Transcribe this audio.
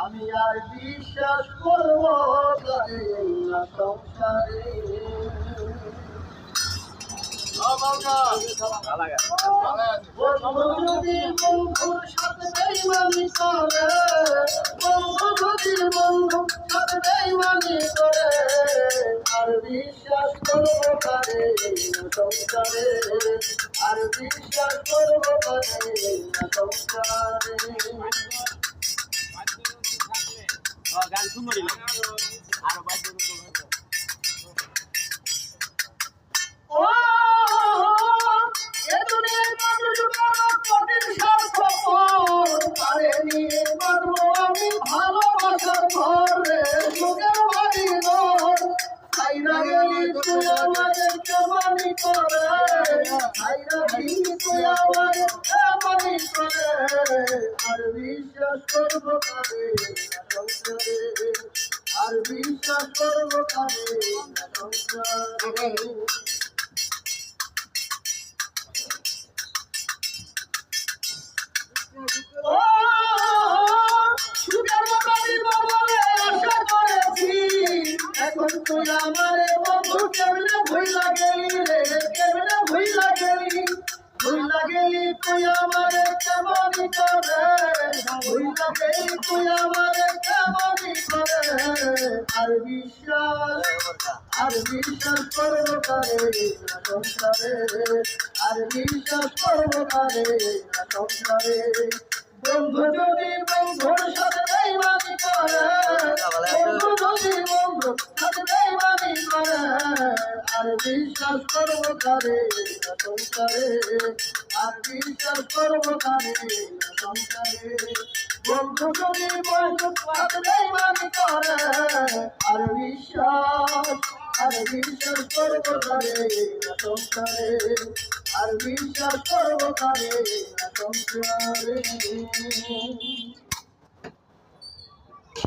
আমি আর বিশ্বাস করব না সংসারে। যদি বন্ধুর সাথে বেইমানি করে, যদি বন্ধুর সাথে বেইমানি করে, আর বিশ্বাস করব কারে না সংসারে, আর বিশ্বাস করব কারে না সংসারে। গান সুন্দরী আরো ভালোবাসার ঘরে সুখের বাড়ি ঘর, খাইরা গেলি তুই আমাদের কেমনি করে, খাইরা গেলি তুই আমাদের কেমনি করে, আর বিশ্বাস করবো কারে না সংসারে, আর বিশ্বাস করবো কারে না সংসারে। এখন তুই আমারে বন্ধু কেমনে ভুইলা গেলি রে, কেমনে ভুইলা গেলি, ভুইলা গেলি তুই আমারে কেমনি করে, ভুইলা গেলি তুই আমারে কেমনি করে, আর বিশ্বাস করবো কারে না সংসারে, আর বিশ্বাস করবো কারে না সংসারে। বন্ধু যদি বন্ধুর সাথে বেইমানি করে, বন্ধু যদি বন্ধুর সাথে বেইমানি করে, আর বিশ্বাস করবো কারে না সংসারে, আর বিশ্বাস করবো কারে না সংসারে। বন্ধু যদি বন্ধুর সাথে বেইমানি করে, আর বিশ্বাস করবো কারে না সংসারে, আর বিশ্বাস করবো কারে না সংসারে।